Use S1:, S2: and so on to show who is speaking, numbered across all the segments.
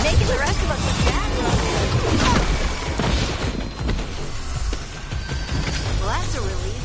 S1: Taking the rest of us with that. Well, that's a relief.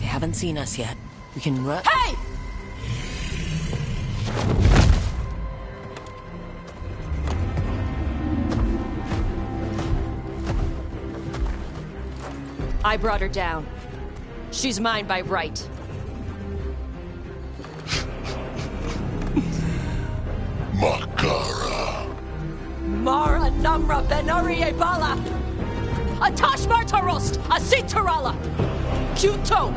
S2: Haven't seen us yet. We can run.
S1: Hey!
S3: I brought her down. She's mine by right.
S4: Makara.
S3: Mara Namra Benari Bala! Atash Martarost! Asitarala! Kyuto!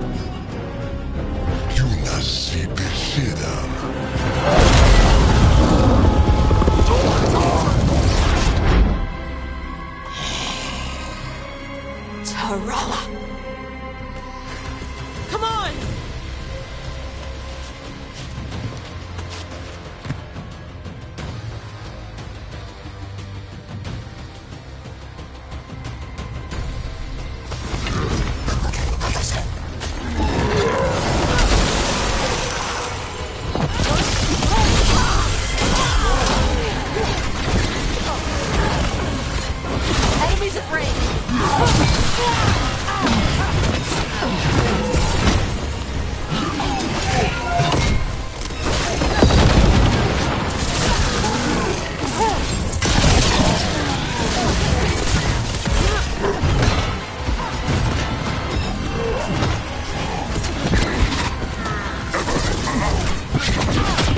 S4: Yunasi Bishida.
S3: Tarala! Come on!
S1: Enemies at range.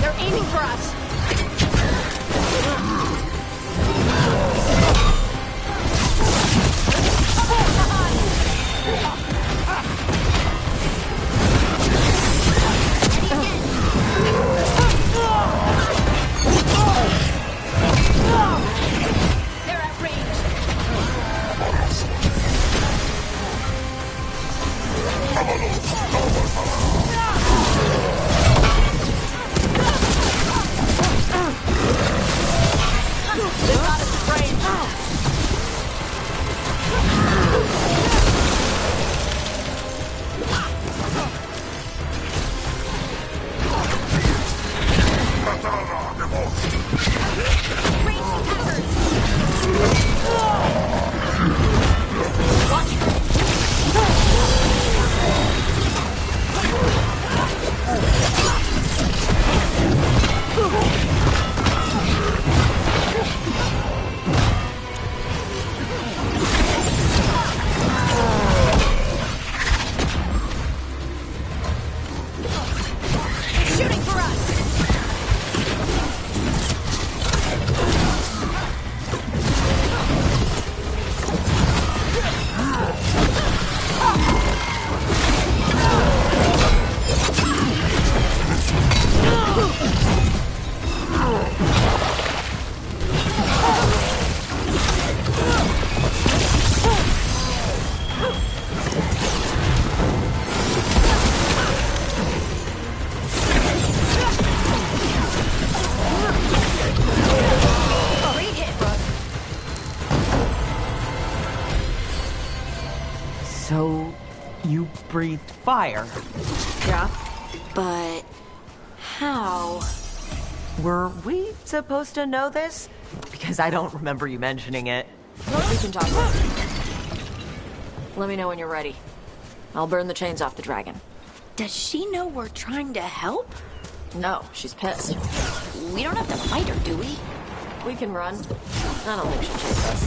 S1: They're aiming for us. They're at range. They've got us at range. Shooting for us. Great hit, Brooke.
S5: So, you breathed fire.
S3: Yeah?
S1: But how?
S5: Were we supposed to know this? Because I don't remember you mentioning it.
S3: We can talk later. Let me know when you're ready. I'll burn the chains off the dragon.
S1: Does she know we're trying to help?
S3: No, she's pissed.
S1: We don't have to fight her, do we?
S3: We can run. I don't think she'll chase us.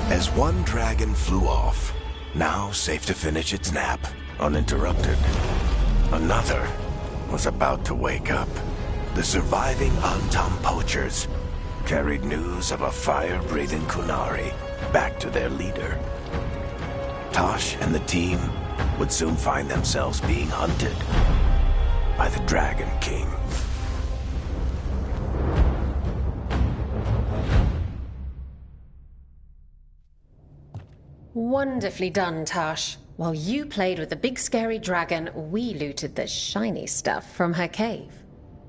S6: As one dragon flew off, now safe to finish its nap, uninterrupted, another was about to wake up. The surviving Antam poachers carried news of a fire-breathing Kunari back to their leader. Tosh and the team would soon find themselves being hunted by the Dragon King.
S7: Wonderfully done, Tash. While you played with the big scary dragon, we looted the shiny stuff from her cave.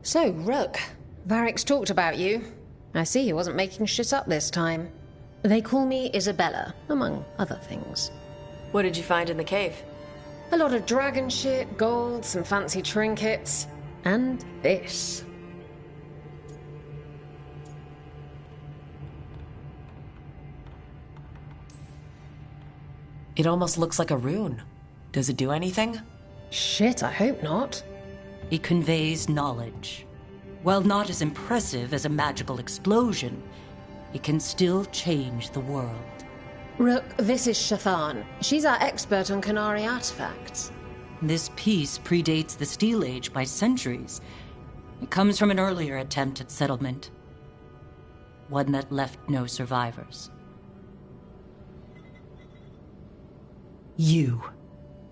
S7: So, Rook, Varric's talked about you. I see he wasn't making shit up this time. They call me Isabella, among other things.
S3: What did you find in the cave?
S7: A lot of dragon shit, gold, some fancy trinkets, and this.
S2: It almost looks like a rune. Does it do anything?
S7: Shit, I hope not.
S8: It conveys knowledge. While not as impressive as a magical explosion, it can still change the world.
S7: Rook, this is Shathan. She's our expert on Kunari artifacts.
S8: This piece predates the Steel Age by centuries. It comes from an earlier attempt at settlement. One that left no survivors. You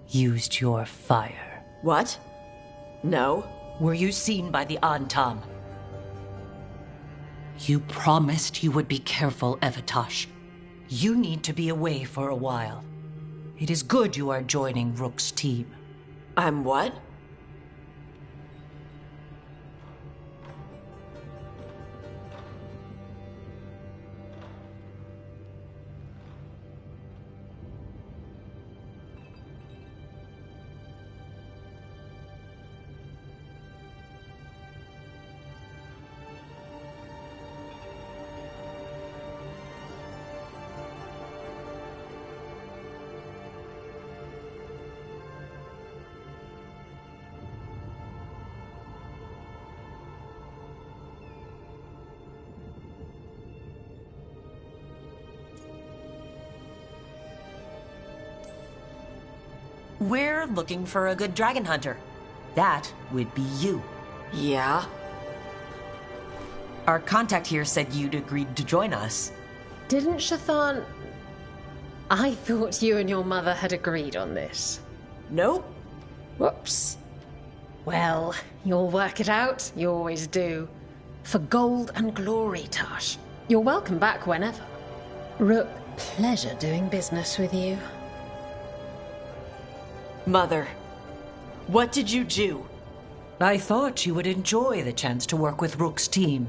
S8: used your fire.
S3: What? No.
S8: Were you seen by the Antam? You promised you would be careful, Evatosh. You need to be away for a while. It is good you are joining Rook's team.
S3: I'm what?
S2: We're looking for a good dragon hunter. That would be you.
S3: Yeah?
S2: Our contact here said you'd agreed to join us.
S7: Didn't Shathan... I thought you and your mother had agreed on this.
S3: Nope.
S7: Whoops. Well, you'll work it out. You always do. For gold and glory, Tash. You're welcome back whenever. Rook, pleasure doing business with you.
S3: Mother, what did you do?
S8: I thought you would enjoy the chance to work with Rook's team.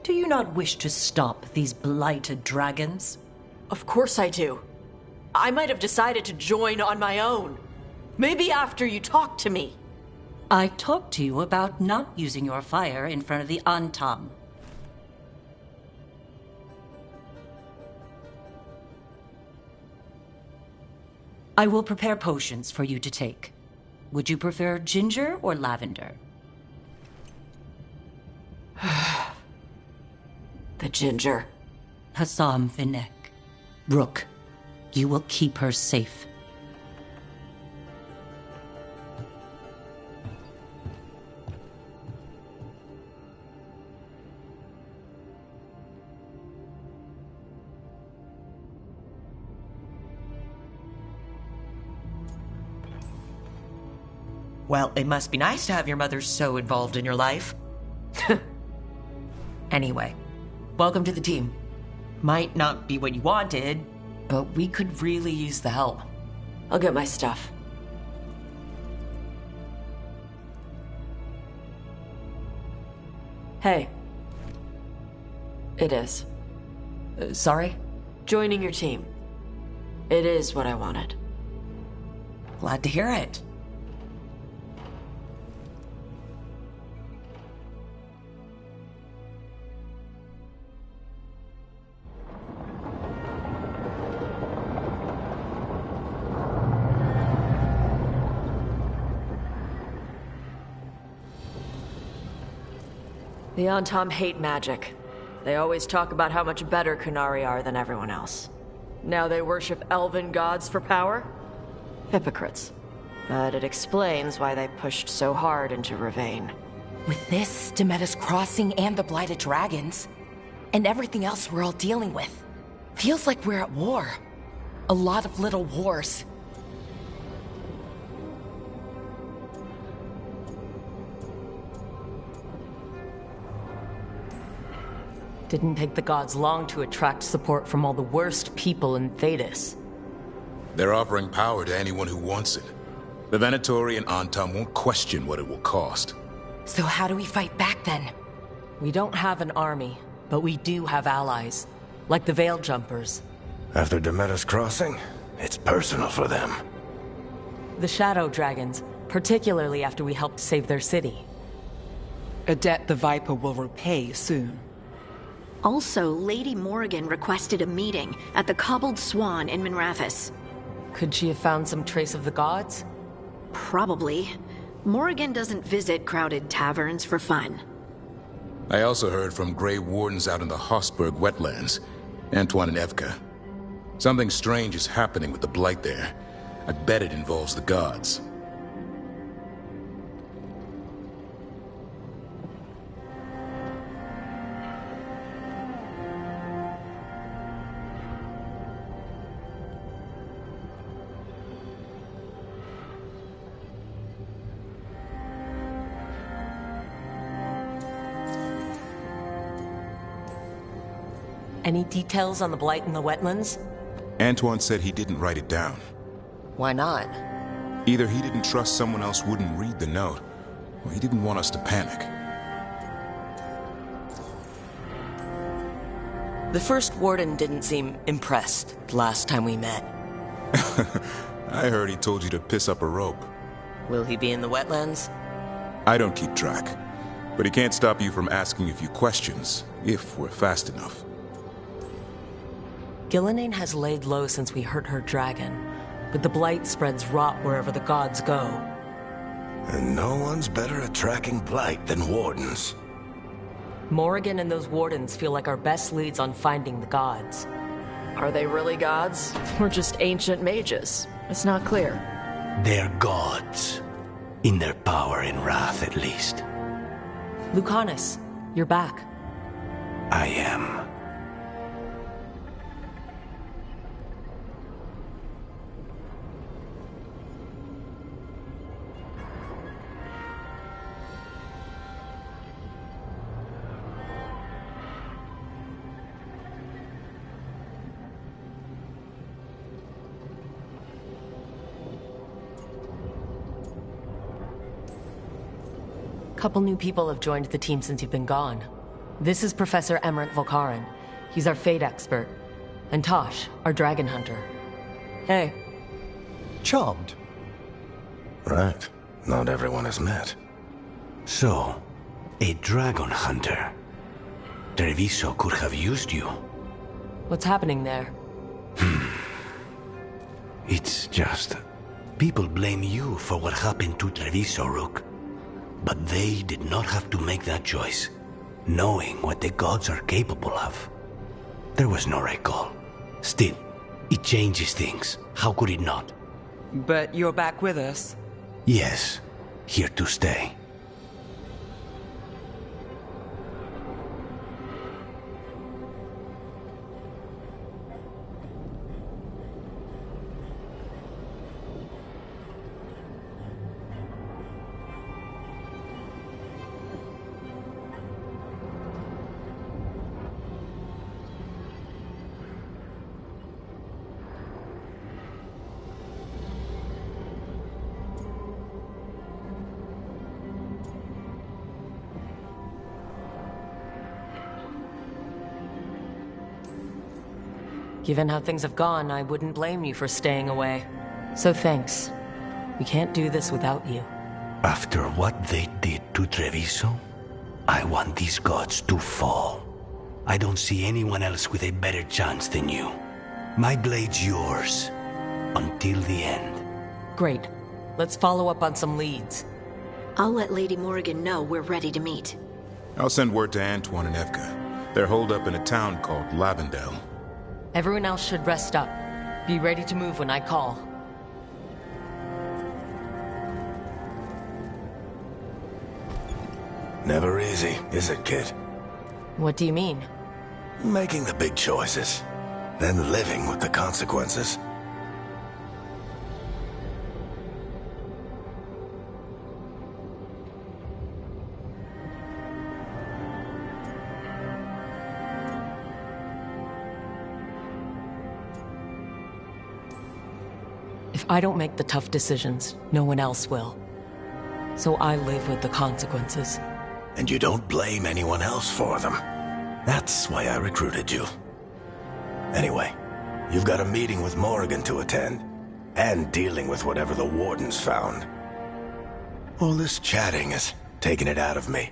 S8: Do you not wish to stop these blighted dragons?
S3: Of course I do. I might have decided to join on my own. Maybe after you talked to me.
S8: I talked to you about not using your fire in front of the Antam. I will prepare potions for you to take. Would you prefer ginger or lavender?
S3: The ginger.
S8: Hassam Vinek. Rook, you will keep her safe.
S2: Well, it must be nice to have your mother so involved in your life. Anyway, welcome to the team. Might not be what you wanted, but we could really use the help.
S3: I'll get my stuff. Hey. It is.
S2: Sorry?
S3: Joining your team. It is what I wanted.
S2: Glad to hear it.
S3: The Antam hate magic. They always talk about how much better Kunari are than everyone else. Now they worship elven gods for power? Hypocrites. But it explains why they pushed so hard into Ravane.
S1: With this, Demeter's Crossing and the Blighted Dragons, and everything else we're all dealing with, feels like we're at war. A lot of little wars.
S3: Didn't take the gods long to attract support from all the worst people in Thedas.
S9: They're offering power to anyone who wants it. The Venatori and Antam won't question what it will cost.
S1: So how do we fight back then?
S3: We don't have an army, but we do have allies. Like the Veil Jumpers.
S6: After Demeter's Crossing, it's personal for them.
S3: The Shadow Dragons, particularly after we helped save their city.
S10: A debt the Viper will repay soon.
S11: Also, Lady Morrigan requested a meeting at the Cobbled Swan in Minrathous.
S3: Could she have found some trace of the gods?
S11: Probably. Morrigan doesn't visit crowded taverns for fun.
S9: I also heard from Grey Wardens out in the Hossberg wetlands, Antoine and Evka. Something strange is happening with the Blight there. I bet it involves the gods.
S3: Any details on the Blight in the wetlands?
S9: Antoine said he didn't write it down.
S2: Why not?
S9: Either he didn't trust someone else wouldn't read the note, or he didn't want us to panic.
S2: The first warden didn't seem impressed last time we met.
S9: I heard he told you to piss up a rope.
S2: Will he be in the wetlands?
S9: I don't keep track, but he can't stop you from asking a few questions, if we're fast enough.
S3: Gillenane has laid low since we hurt her dragon, but the Blight spreads rot wherever the gods go.
S6: And no one's better at tracking Blight than Wardens.
S3: Morrigan and those Wardens feel like our best leads on finding the gods. Are they really gods? Or just ancient mages? It's not clear.
S12: They're gods. In their power and wrath, at least.
S3: Lucanus, you're back.
S12: I am.
S3: Couple new people have joined the team since you've been gone. This is Professor Emmerich Volkaren. He's our fate expert. And Tosh, our dragon hunter. Hey.
S12: Charmed.
S6: Right. Not everyone has met.
S12: So, a dragon hunter. Treviso could have used you.
S3: What's happening there?
S12: It's just... people blame you for what happened to Treviso, Rook. But they did not have to make that choice, knowing what the gods are capable of. There was no recall. Still, it changes things. How could it not?
S10: But you're back with us?
S12: Yes, here to stay.
S3: Given how things have gone, I wouldn't blame you for staying away. So thanks. We can't do this without you.
S12: After what they did to Treviso, I want these gods to fall. I don't see anyone else with a better chance than you. My blade's yours. Until the end.
S3: Great. Let's follow up on some leads.
S11: I'll let Lady Morrigan know we're ready to meet.
S9: I'll send word to Antoine and Evka. They're holed up in a town called Lavendel.
S3: Everyone else should rest up. Be ready to move when I call.
S6: Never easy, is it, kid?
S3: What do you mean?
S6: Making the big choices, then living with the consequences.
S3: If I don't make the tough decisions, no one else will. So I live with the consequences.
S6: And you don't blame anyone else for them. That's why I recruited you. Anyway, you've got a meeting with Morrigan to attend, and dealing with whatever the Wardens found. All this chatting is taking it out of me.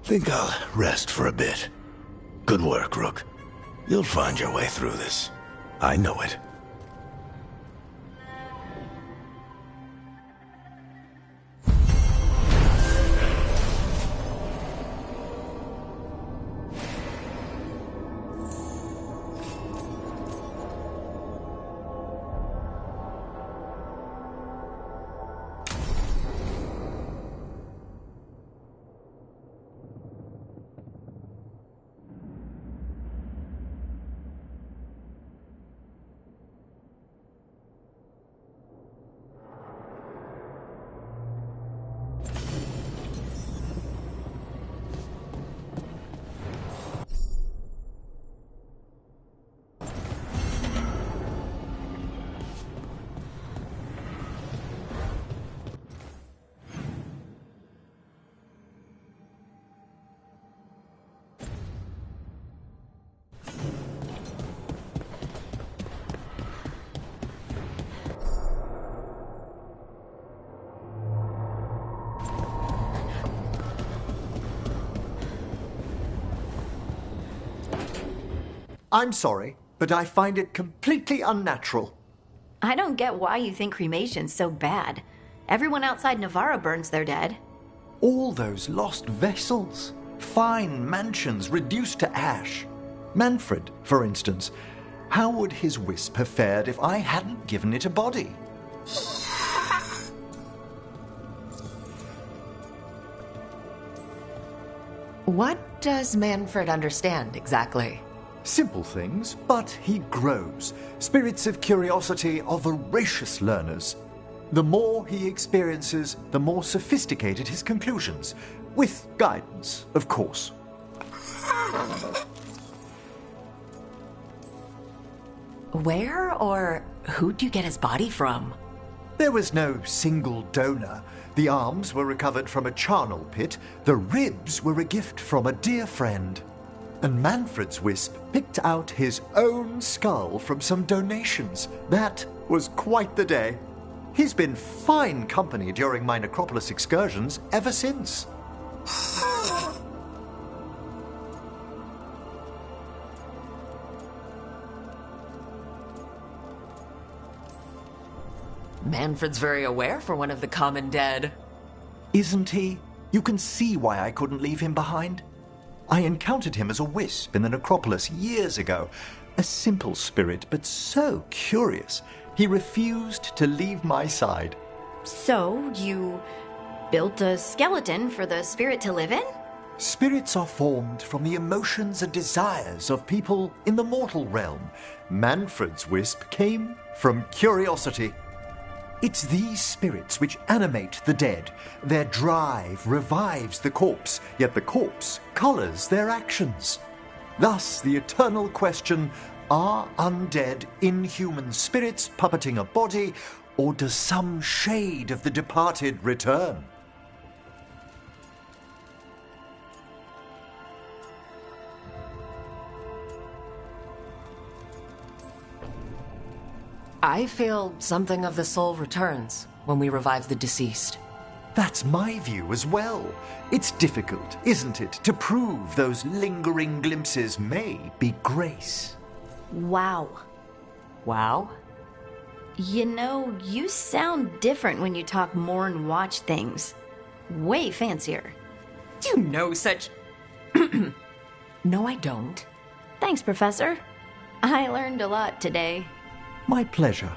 S6: Think I'll rest for a bit. Good work, Rook. You'll find your way through this. I know it.
S13: I'm sorry, but I find it completely unnatural.
S14: I don't get why you think cremation's so bad. Everyone outside Navarra burns their dead.
S13: All those lost vessels, fine mansions reduced to ash. Manfred, for instance, how would his wisp have fared if I hadn't given it a body?
S5: What does Manfred understand exactly?
S13: Simple things, but he grows. Spirits of curiosity are voracious learners. The more he experiences, the more sophisticated his conclusions. With guidance, of course.
S5: Where or who'd you get his body from?
S13: There was no single donor. The arms were recovered from a charnel pit. The ribs were a gift from a dear friend. And Manfred's wisp picked out his own skull from some donations. That was quite the day. He's been fine company during my necropolis excursions ever since.
S5: Manfred's very aware for one of the common dead.
S13: Isn't he? You can see why I couldn't leave him behind. I encountered him as a wisp in the necropolis years ago. A simple spirit, but so curious. He refused to leave my side.
S14: So, you built a skeleton for the spirit to live in?
S13: Spirits are formed from the emotions and desires of people in the mortal realm. Manfred's wisp came from curiosity. It's these spirits which animate the dead. Their drive revives the corpse, yet the corpse colors their actions. Thus, the eternal question, are undead inhuman spirits puppeting a body, or does some shade of the departed return?
S5: I feel something of the soul returns.
S2: when we revive the deceased.
S13: That's my view as well. It's difficult, isn't it, to prove those lingering glimpses may be grace.
S14: Wow.
S2: Wow?
S14: You know, you sound different when you talk more and watch things. Way fancier.
S2: You know such... No, I don't.
S14: Thanks, Professor. I learned a lot today.
S13: My pleasure.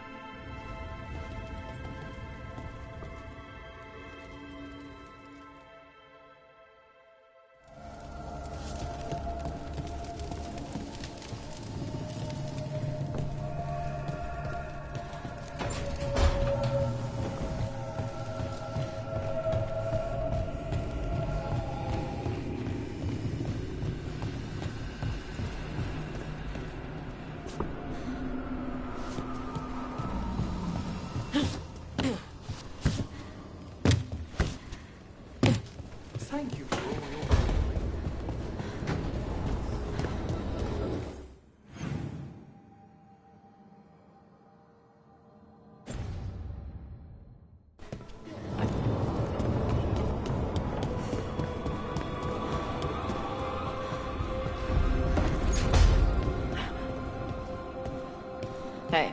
S13: Thank you for all your...
S3: Hey.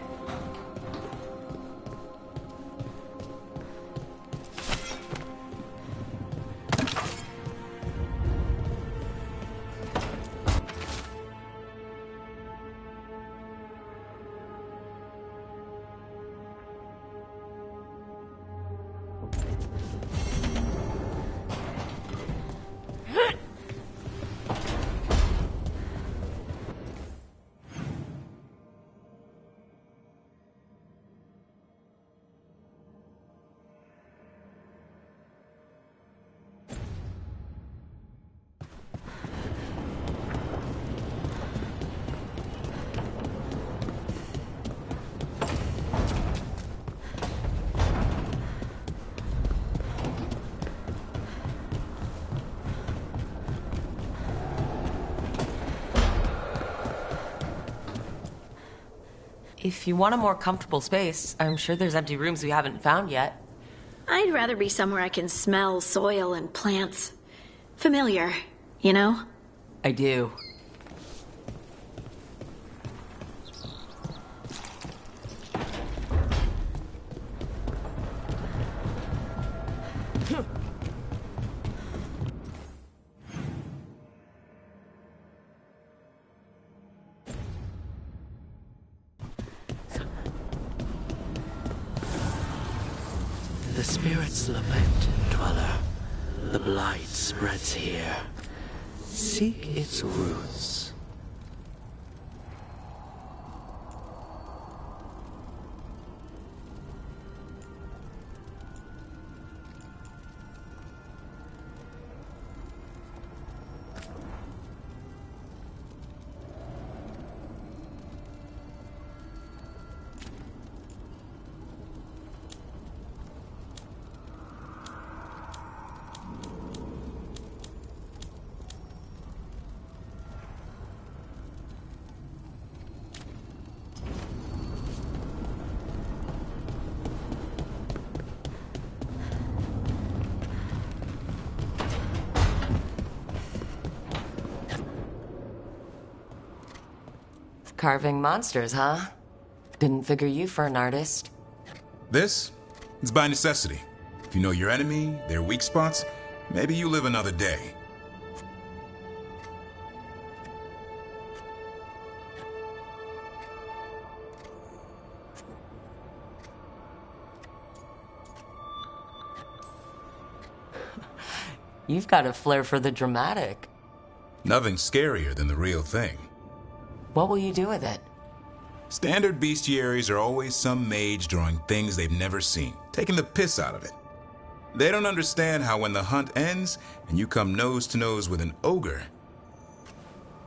S2: If you want a more comfortable space, I'm sure there's empty rooms we haven't found yet.
S11: I'd rather be somewhere I can smell soil and plants. Familiar, you know?
S2: I do.
S12: The spirits lament, Dweller. The blight spreads here. Seek its roots.
S2: Carving monsters, huh? Didn't figure you for an artist.
S9: This? It's by necessity. If you know your enemy, their weak spots, maybe you live another day.
S2: You've got a flair for the dramatic.
S9: Nothing scarier than the real thing.
S2: What will you do with it?
S9: Standard bestiaries are always some mage drawing things they've never seen, taking the piss out of it. They don't understand how when the hunt ends and you come nose to nose with an ogre,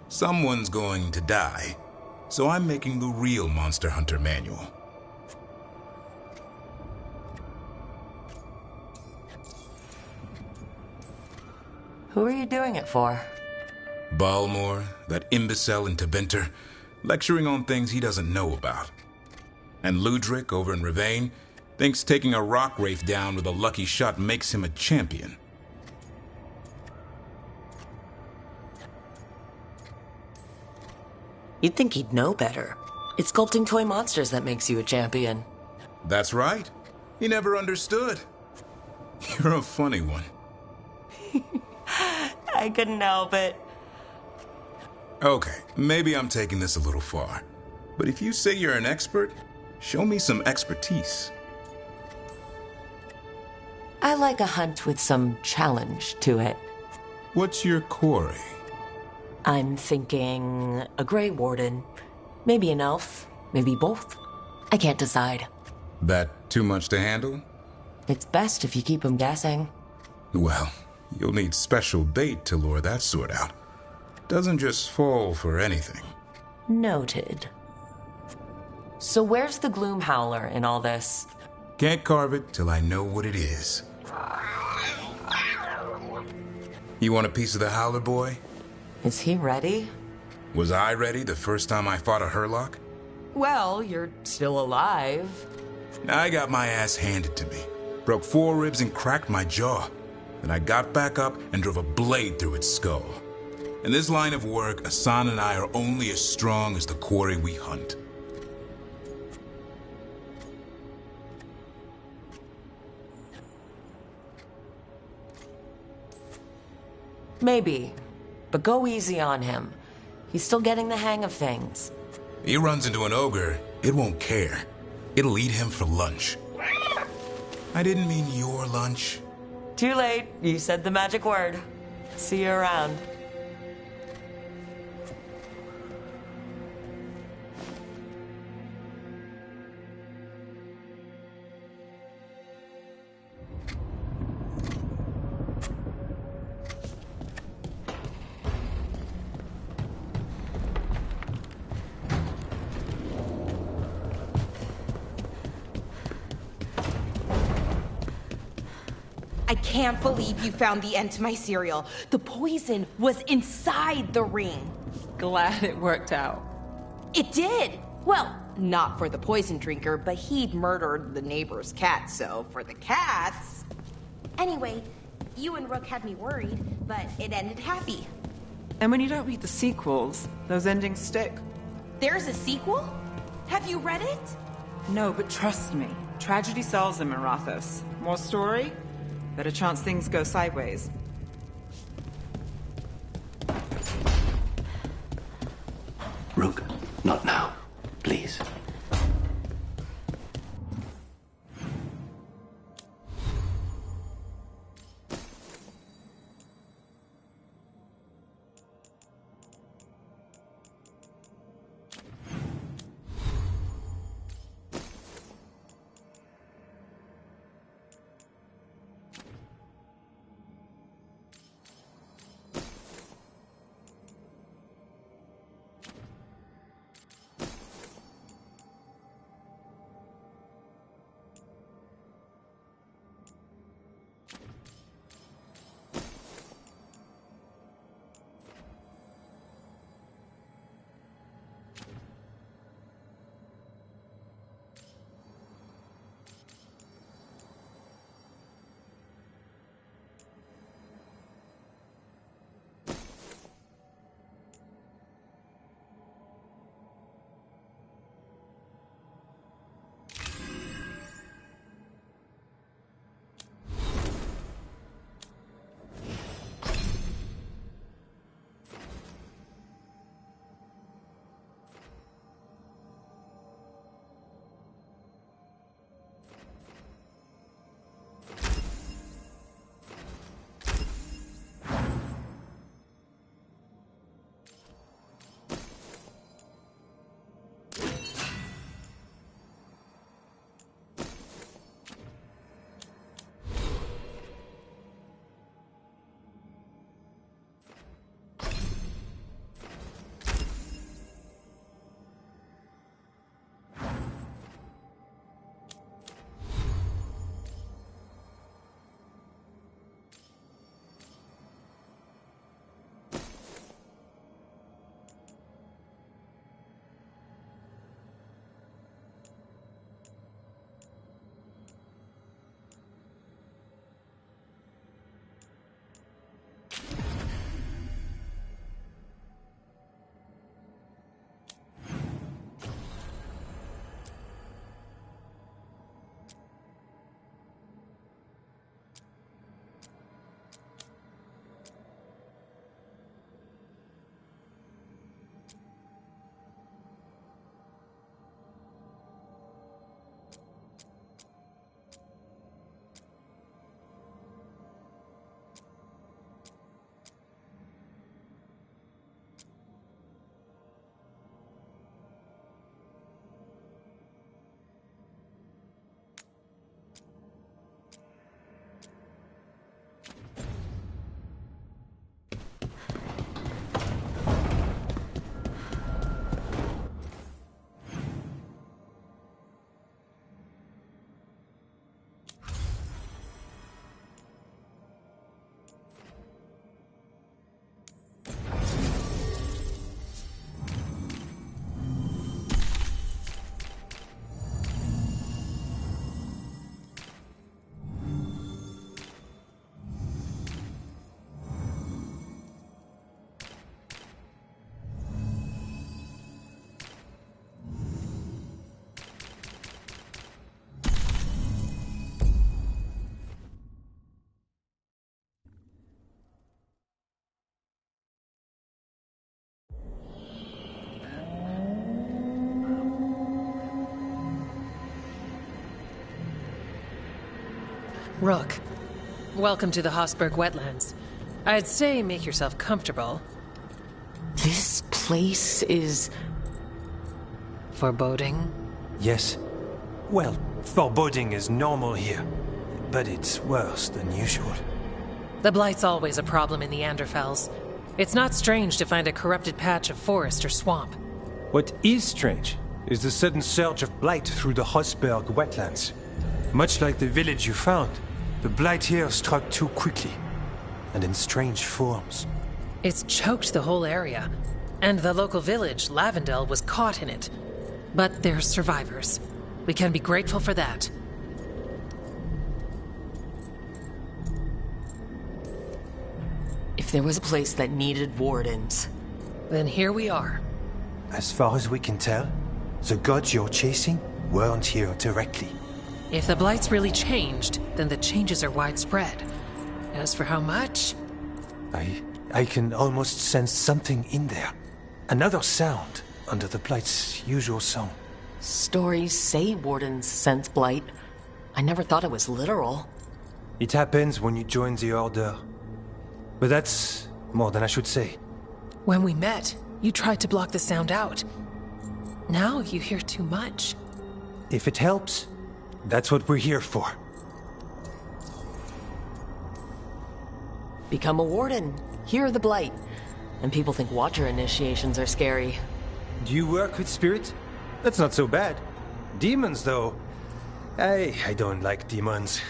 S9: someone's going to die. So I'm making the real Monster Hunter manual.
S2: Who are you doing it for?
S9: Balmor, that imbecile in Tabenter, lecturing on things he doesn't know about. And Ludric over in Ravane, Thinks taking a rock wraith down with a lucky shot makes him a champion.
S2: You'd think he'd know better. It's sculpting toy monsters that makes you a champion.
S9: That's right. He never understood. You're a funny one.
S2: I couldn't help it.
S9: Okay, maybe I'm taking this a little far. But if you say you're an expert, show me some expertise.
S2: I like a hunt with some challenge to it.
S9: What's your quarry?
S2: I'm thinking a Grey Warden. Maybe an elf. Maybe both. I can't decide.
S9: That too much to handle?
S2: It's best if you keep them guessing.
S9: Well, you'll need special bait to lure that sort out. Doesn't just fall for anything.
S2: Noted. So where's the Gloom Howler in all this?
S9: Can't carve it till I know what it is. You want a piece of the Howler, boy?
S2: Is he ready?
S9: Was I ready the first time I fought a Hurlock?
S2: Well, you're still alive.
S9: I got my ass handed to me. Broke 4 ribs and cracked my jaw. Then I got back up and drove a blade through its skull. In this line of work, Asan and I are only as strong as the quarry we hunt.
S2: Maybe, but go easy on him. He's still getting the hang of things.
S9: He runs into an ogre, it won't care. It'll eat him for lunch. I didn't mean your lunch.
S2: Too late. You said the magic word. See you around.
S15: I can't believe you found the end to my cereal. The poison was inside the ring.
S10: Glad it worked out.
S15: It did. Well, not for the poison drinker, but he'd murdered the neighbor's cat, so for the cats... Anyway, you and Rook had me worried, but it ended happy.
S10: And when you don't read the sequels, those endings stick.
S15: There's a sequel? Have you read it?
S10: No, but trust me. Tragedy sells in Marathos. More story? Better chance things go sideways.
S12: Rook, not now. Please.
S16: Rook, welcome to the Hosberg wetlands. I'd say make yourself comfortable.
S2: This place is...
S16: foreboding?
S17: Yes. Well, foreboding is normal here, but it's worse than usual.
S16: The Blight's always a problem in the Anderfels. It's not strange to find a corrupted patch of forest or swamp.
S17: What is strange is the sudden surge of blight through the Hosberg wetlands. Much like the village you found, the blight here struck too quickly, and in strange forms.
S16: It's choked the whole area, and the local village, Lavendel, was caught in it. But they're survivors. We can be grateful for that.
S2: If there was a place that needed wardens...
S16: Then here we are.
S17: As far as we can tell, the gods you're chasing weren't here directly.
S16: If the Blight's really changed, then the changes are widespread. As for how much...
S17: I can almost sense something in there. Another sound under the Blight's usual song.
S2: Stories say wardens sense blight. I never thought it was literal.
S17: It happens when you join the Order. But that's more than I should say.
S16: When we met, you tried to block the sound out. Now you hear too much.
S17: If it helps, that's what we're here for.
S2: Become a warden. Hear the blight. And people think Watcher initiations are scary.
S17: Do you work with spirits? That's not so bad. Demons, though. I don't like demons.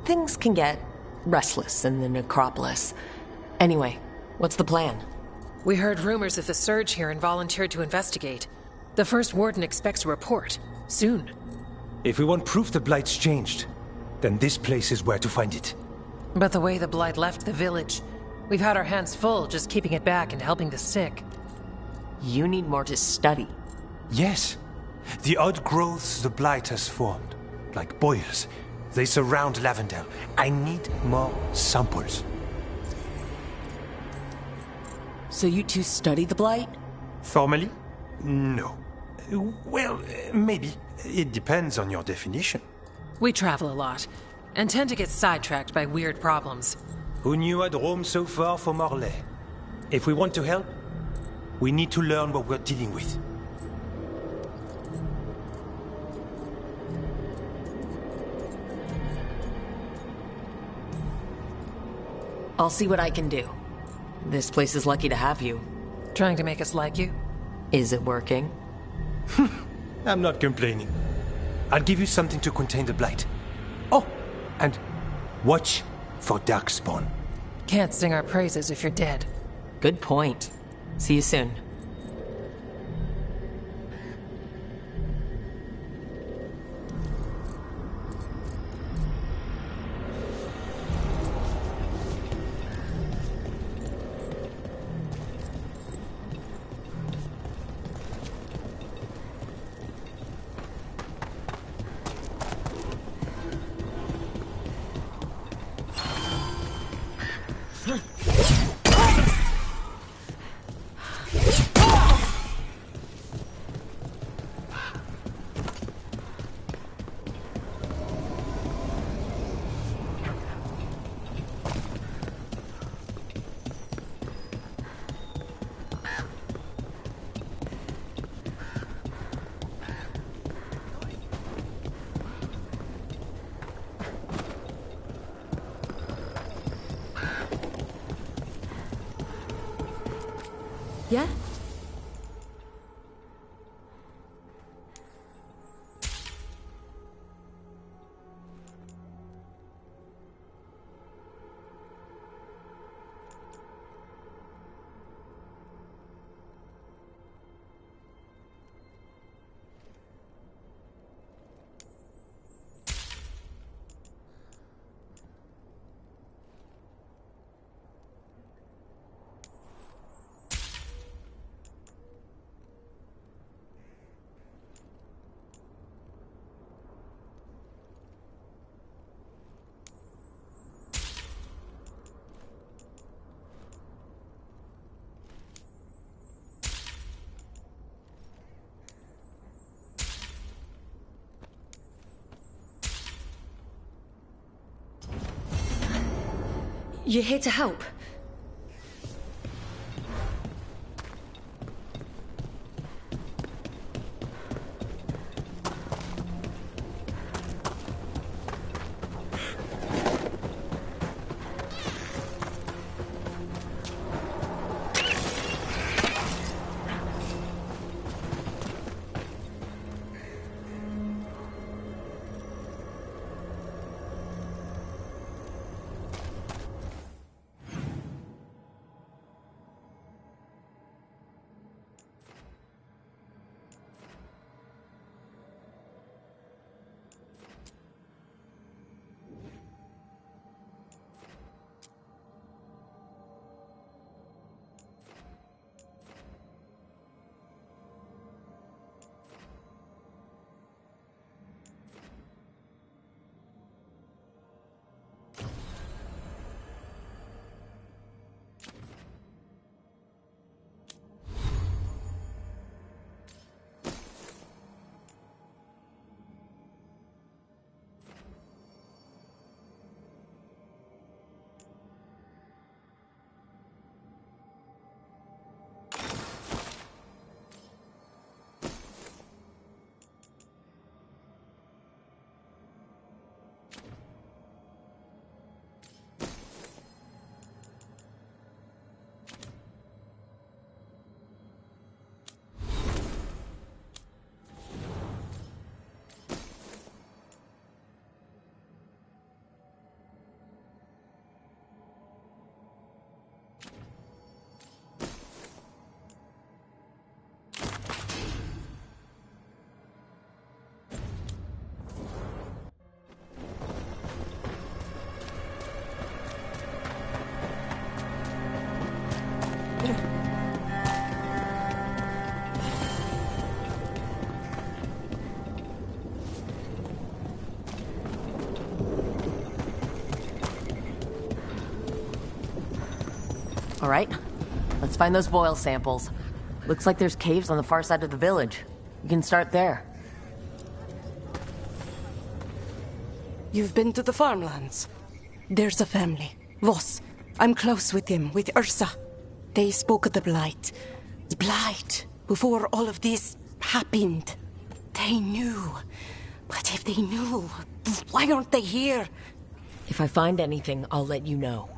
S2: Things can get restless in the necropolis. Anyway, what's the plan?
S16: We heard rumors of the surge here and volunteered to investigate. The first warden expects a report. Soon.
S17: If we want proof the Blight's changed, then this place is where to find it.
S16: But the way the Blight left the village, we've had our hands full just keeping it back and helping the sick.
S2: You need more to study.
S17: Yes. The odd growths the Blight has formed, like boils, they surround Lavendel. I need more samples.
S2: So you two study the Blight?
S17: Formally? No. Well, maybe. It depends on your definition.
S16: We travel a lot, and tend to get sidetracked by weird problems.
S17: Who knew I'd roam so far from Orlais? If we want to help, we need to learn what we're dealing with.
S2: I'll see what I can do. This place is lucky to have you.
S16: Trying to make us like you?
S2: Is it working?
S17: I'm not complaining. I'll give you something to contain the Blight. Oh, and watch for Darkspawn.
S16: Can't sing our praises if you're dead.
S2: Good point. See you soon.
S18: Yeah? You're here to help.
S5: All right, let's find those boil samples. Looks like there's caves on the far side of the village. We can start there.
S19: You've been to the farmlands. There's a family. Voss. I'm close with him, with Ursa. They spoke of the Blight. The Blight. Before all of this happened. They knew. But if they knew, why aren't they here?
S5: If I find anything, I'll let you know.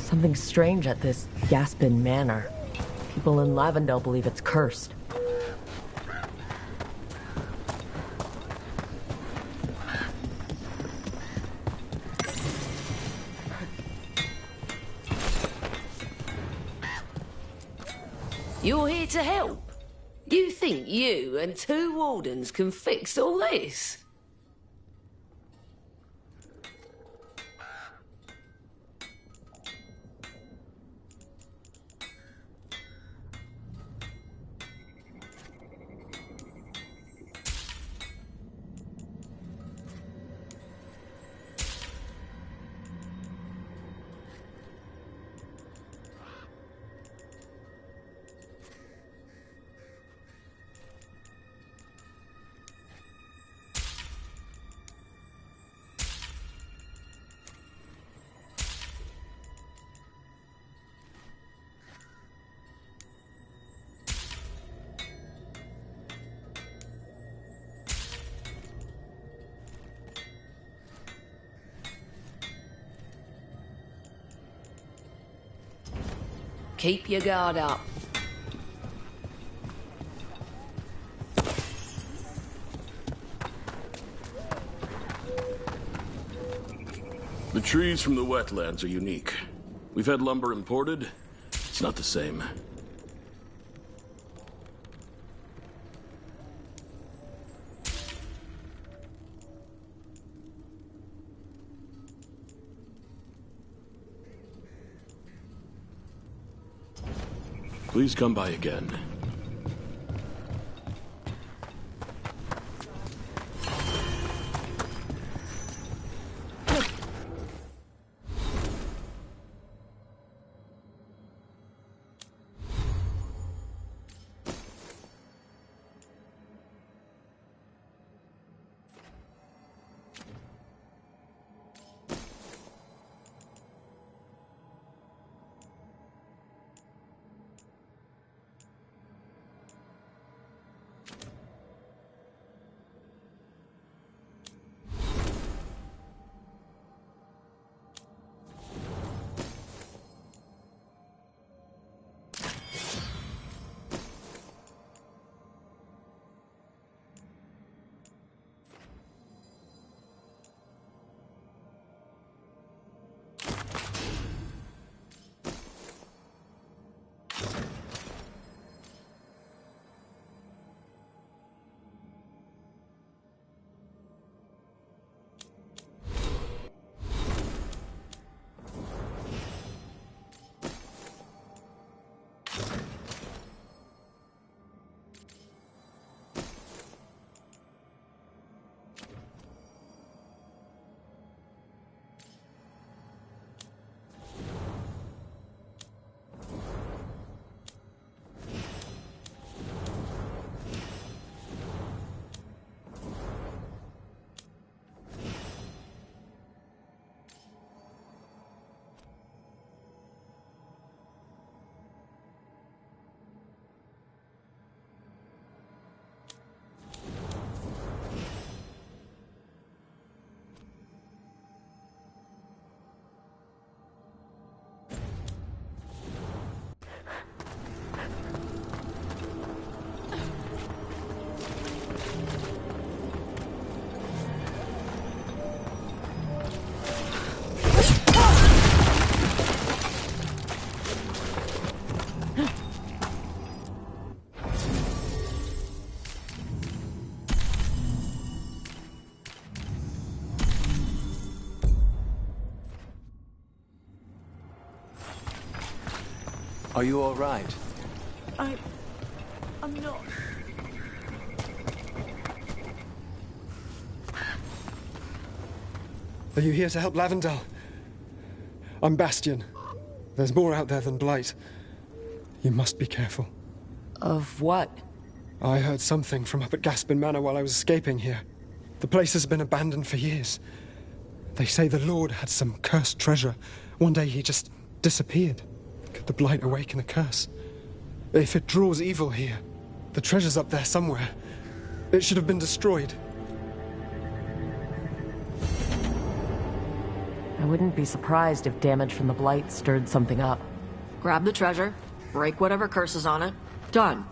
S5: Something strange at this Gaspin Manor. People in Lavendale believe it's cursed.
S20: You're here to help? You think you and 2 wardens can fix all this? Keep your guard up.
S21: The trees from the wetlands are unique. We've had lumber imported. It's not the same. Please come by again.
S22: Are you all right?
S3: I'm not.
S23: Are you here to help Lavendel? I'm Bastion. There's more out there than Blight. You must be careful.
S5: Of what?
S23: I heard something from up at Gaspin Manor while I was escaping here. The place has been abandoned for years. They say the Lord had some cursed treasure. One day he just disappeared. Could the Blight awaken a curse? If it draws evil here, the treasure's up there somewhere. It should have been destroyed.
S5: I wouldn't be surprised if damage from the Blight stirred something up.
S3: Grab the treasure, break whatever curse is on it. Done.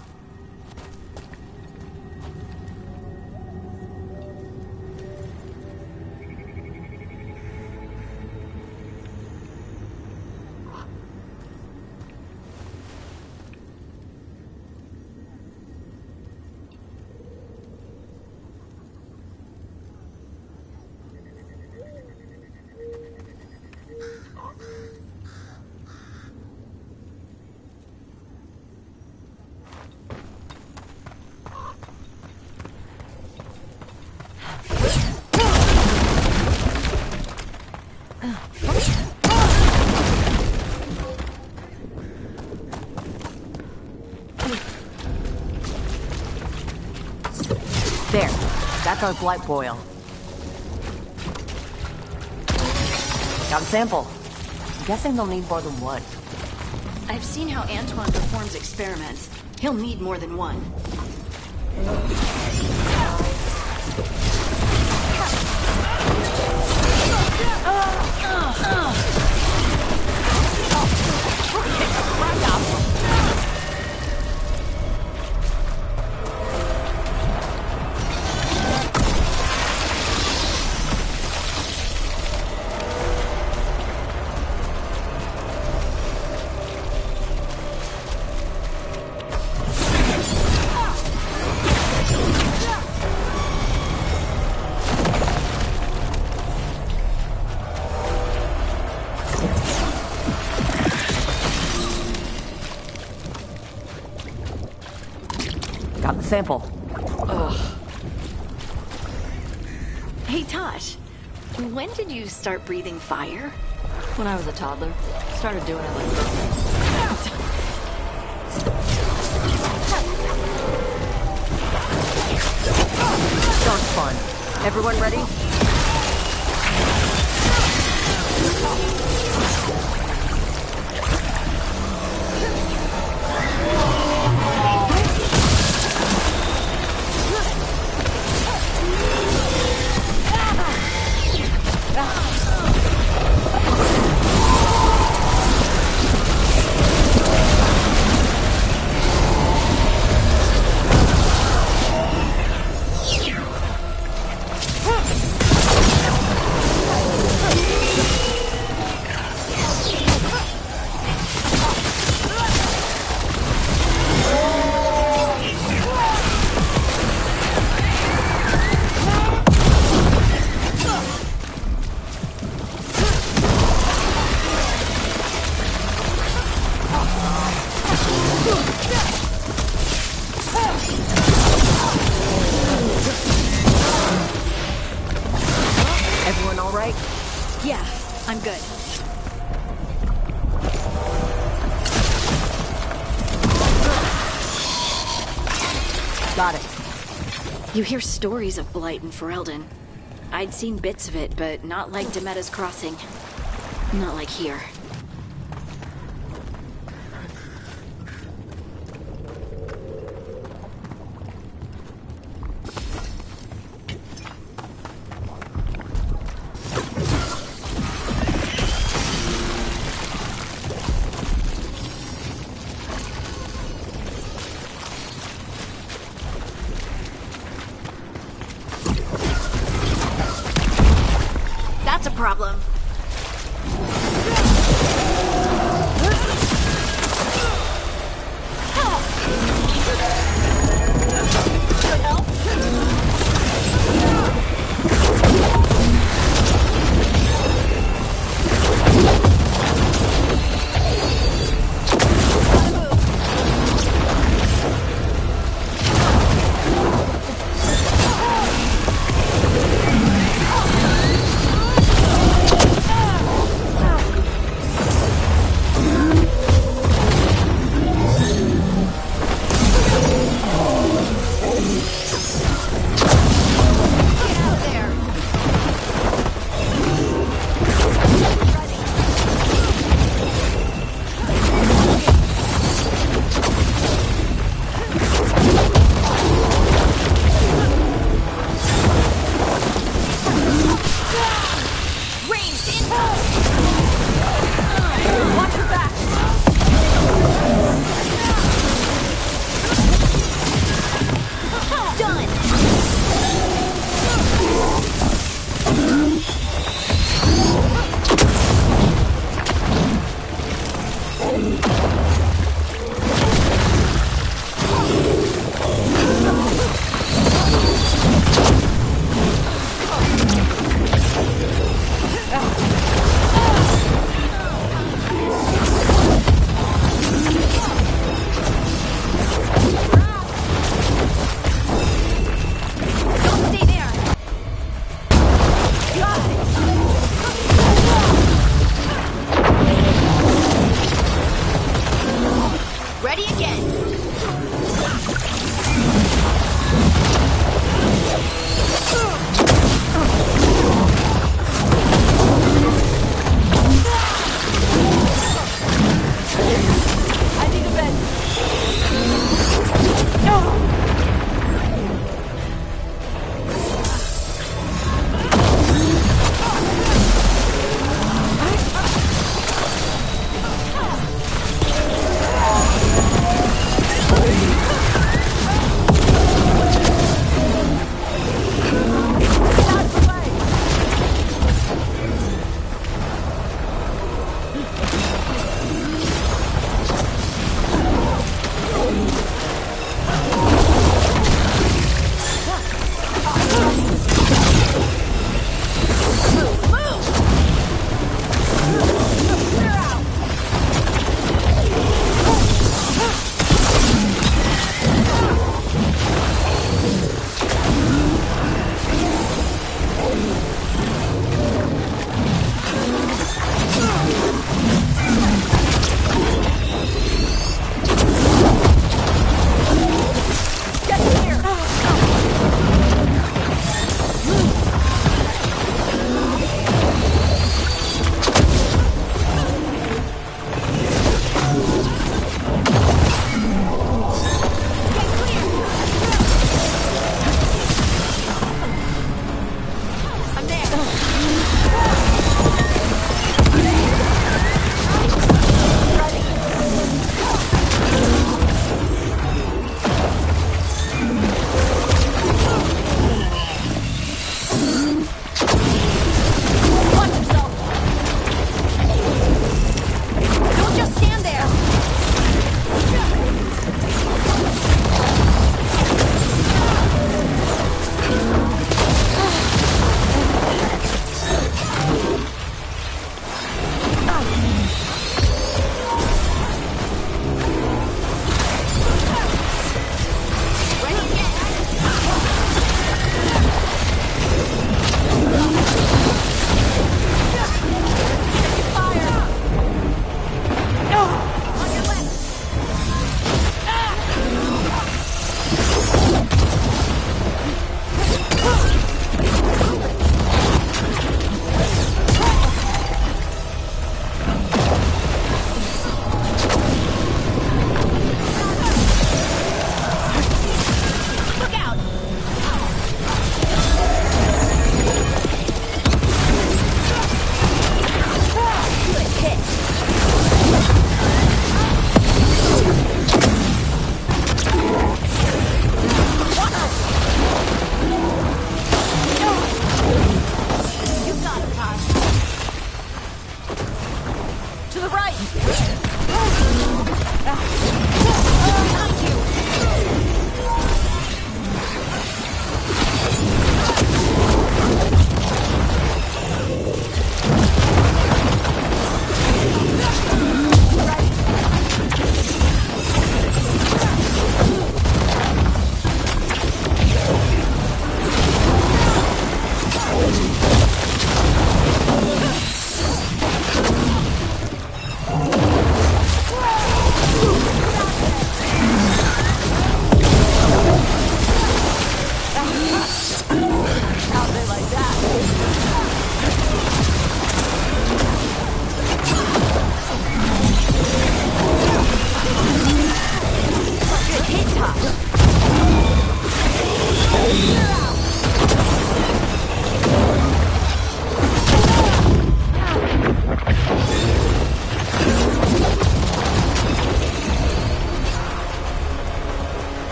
S5: There. That's our blight boil. Got a sample. I'm guessing they'll need more than one.
S11: I've seen how Antoine performs experiments. He'll need more than one.
S5: sample.
S3: Ugh.
S11: Hey, Tosh. When did you start breathing fire?
S3: When I was a toddler. Started doing it like
S5: Sounds fun. Everyone ready? Everyone all right?
S11: Yeah, I'm good.
S5: Got it.
S11: You hear stories of Blight in Ferelden. I'd seen bits of it, but not like Demeda's Crossing. Not like here. That's a problem.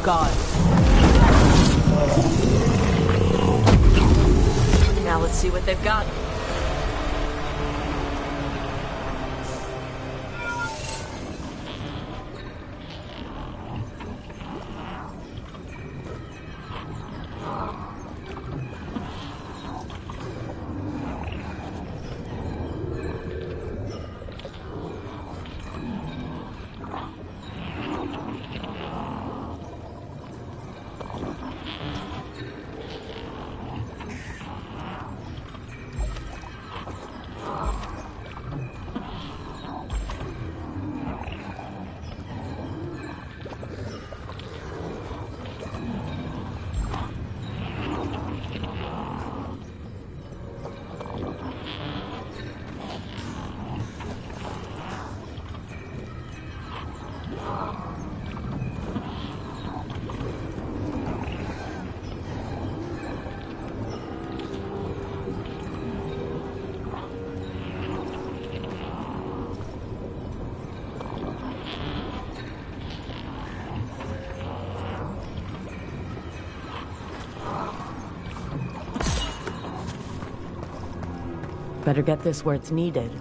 S5: gods.
S3: Now let's see what they've got.
S5: Better get this where it's needed.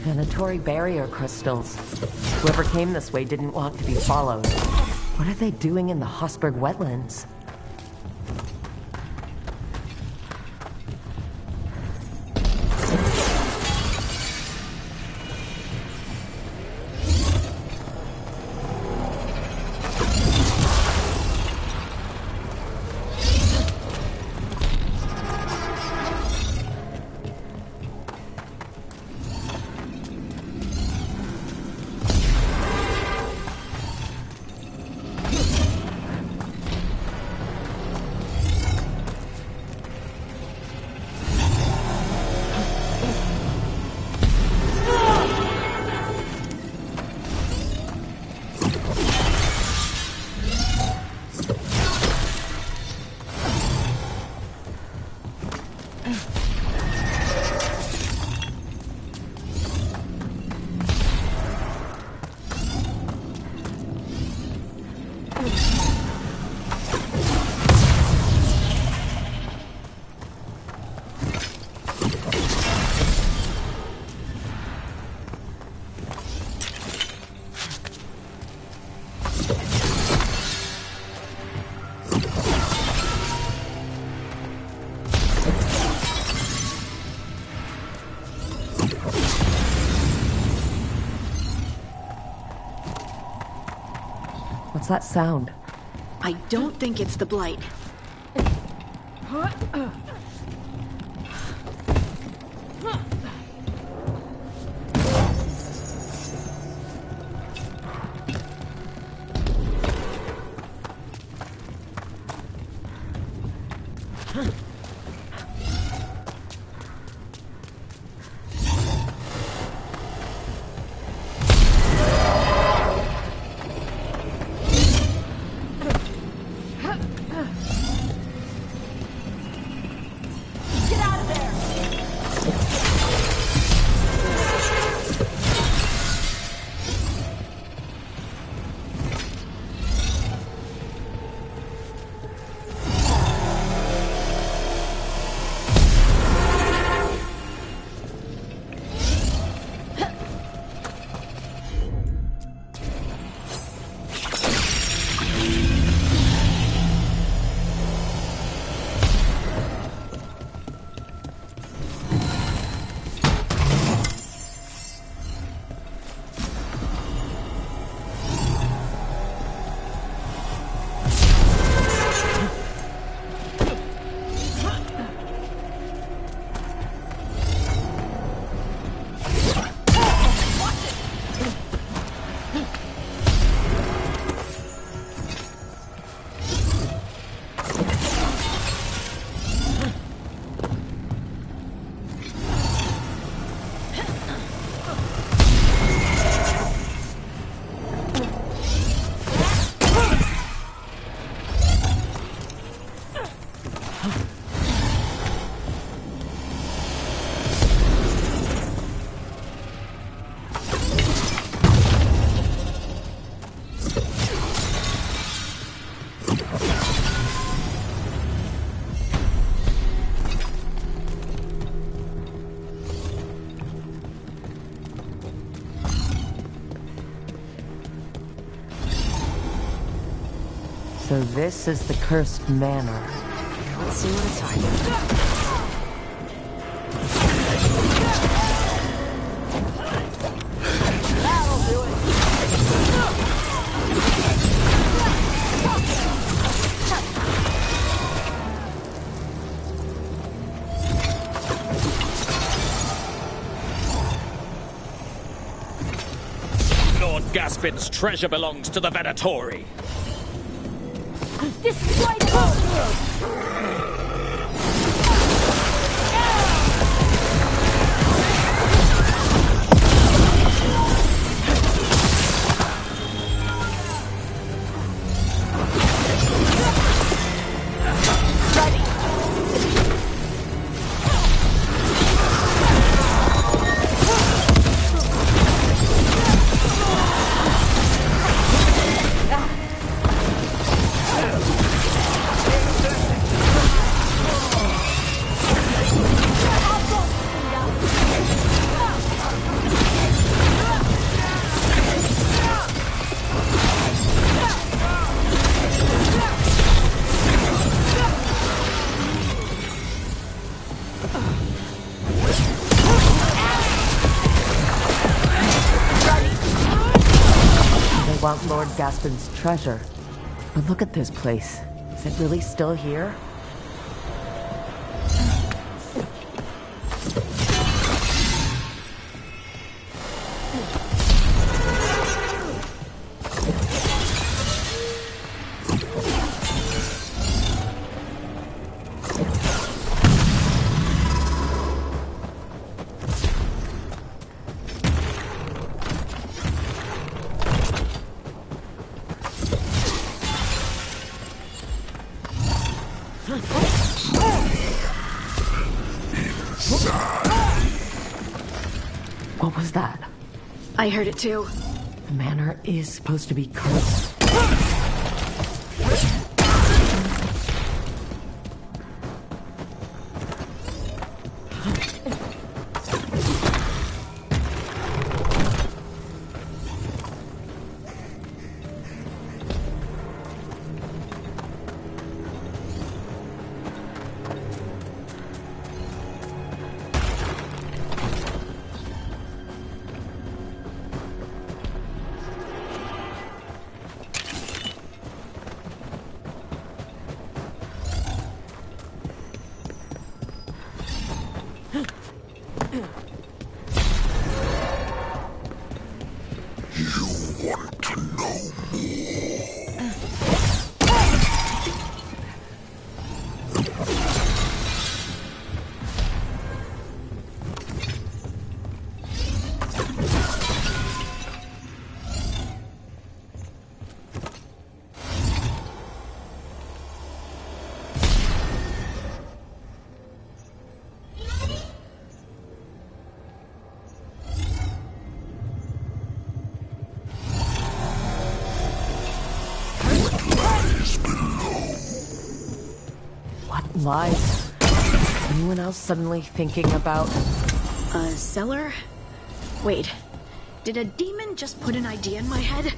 S5: Planetary barrier crystals. Whoever came this way didn't want to be followed. What are they doing in the Hosberg wetlands? What's that sound?
S11: I don't think it's the Blight.
S5: So this is the cursed manor.
S11: Let's see what it's hiding.
S4: Lord Gaspin's treasure belongs to the Venatori.
S7: This is why
S5: Want Lord Gaspin's treasure. But look at this place. Is it really still here? What was that?
S11: I heard it too.
S5: The manor is supposed to be cursed. Lies. Anyone else suddenly thinking about...
S11: A cellar? Wait, did a demon just put an idea in my head?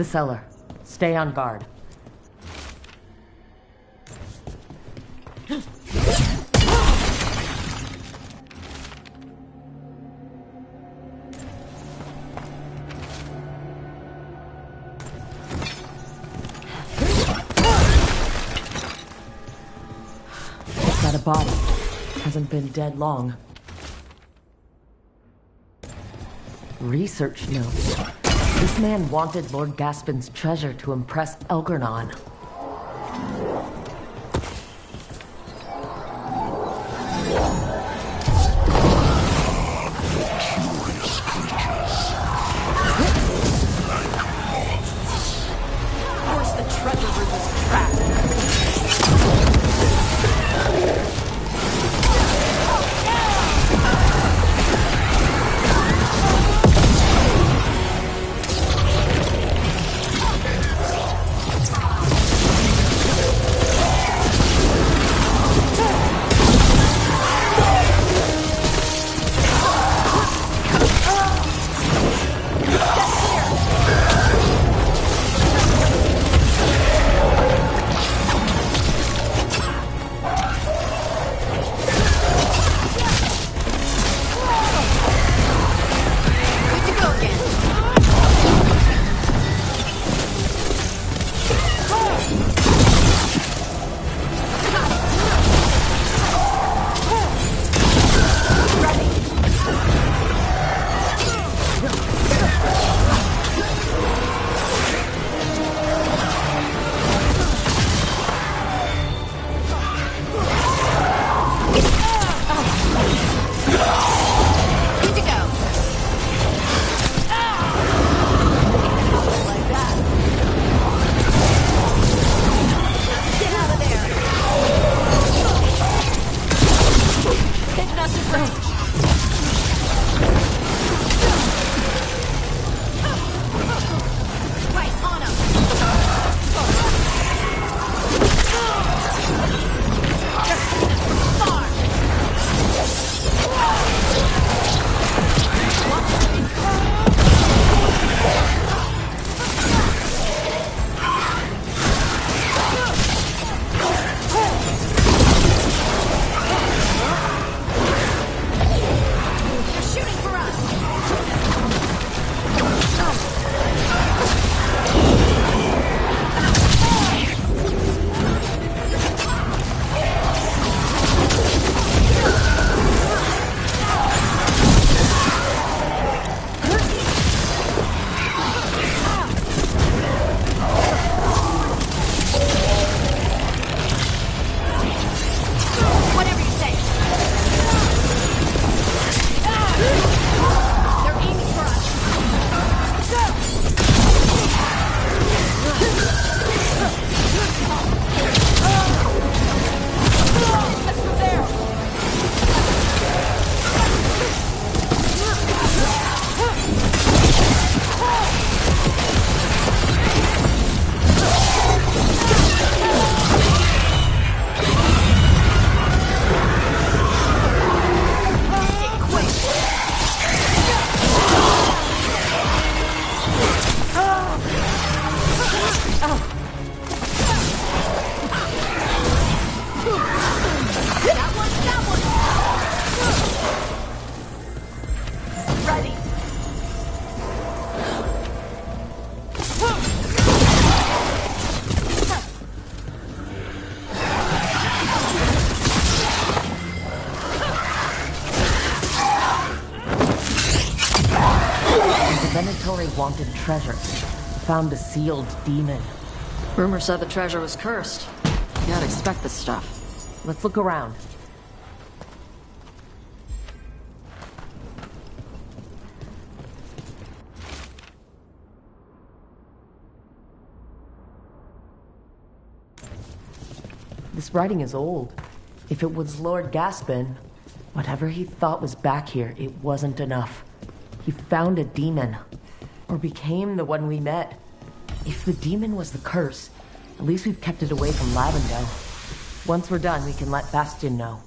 S5: the cellar. Stay on guard. Got a body. Hasn't been dead long. Research notes. This man wanted Lord Gaspin's treasure to impress Elgernon.
S15: Of course the treasure room is trapped.
S5: Wanted treasure. Found a sealed demon.
S3: Rumor said the treasure was cursed. You gotta expect this stuff.
S5: Let's look around. This writing is old. If it was Lord Gaspin, whatever he thought was back here, it wasn't enough. He found a demon. Or became the one we met. If the demon was the curse, at least we've kept it away from Lavendel. Once we're done, we can let Bastion know.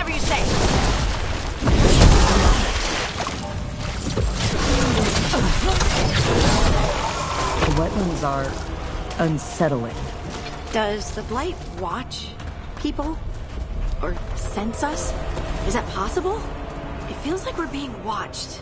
S11: Whatever you say.
S5: The wetlands are unsettling.
S11: Does the Blight watch people? Or sense us? Is that possible? It feels like we're being watched.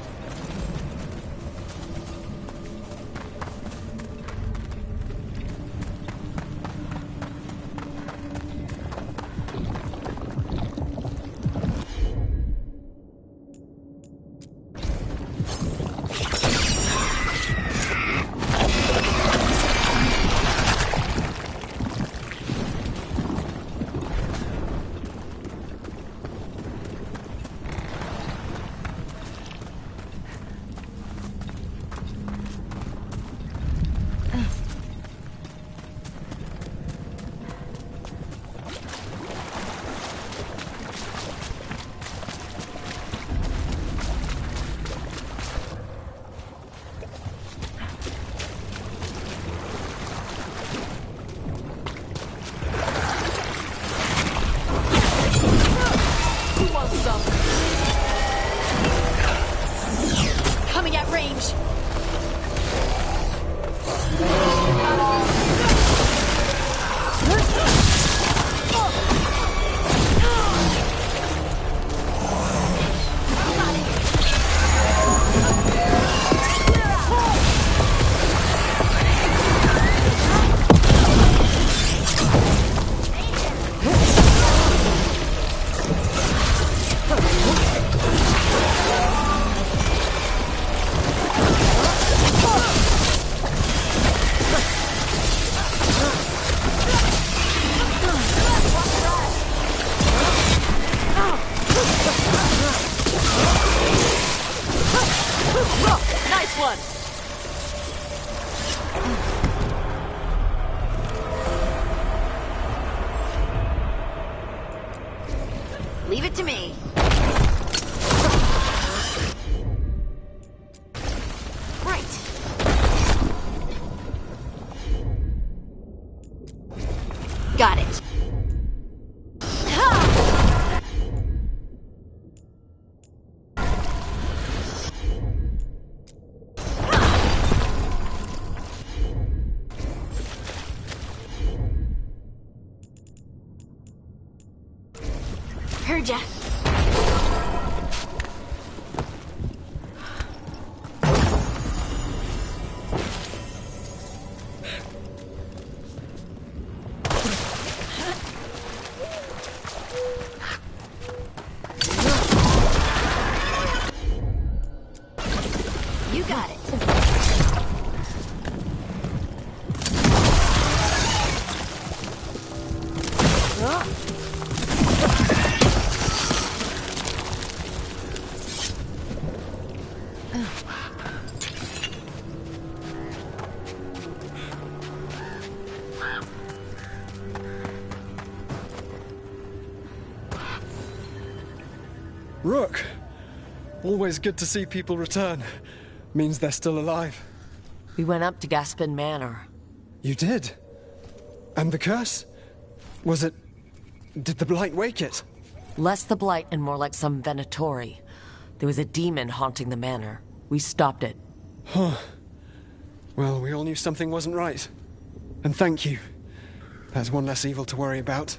S11: Coming at range.
S3: Nice one!
S11: Leave it to me. Right. Got it. Heard ya. You got it.
S23: Rook! Always good to see people return. Means they're still alive.
S5: We went up to Gaspin Manor.
S23: You did? And the curse? Was it... Did the Blight wake it?
S5: Less the Blight and more like some Venatori. There was a demon haunting the manor. We stopped it.
S23: Huh. Well, we all knew something wasn't right. And thank you. That's one less evil to worry about.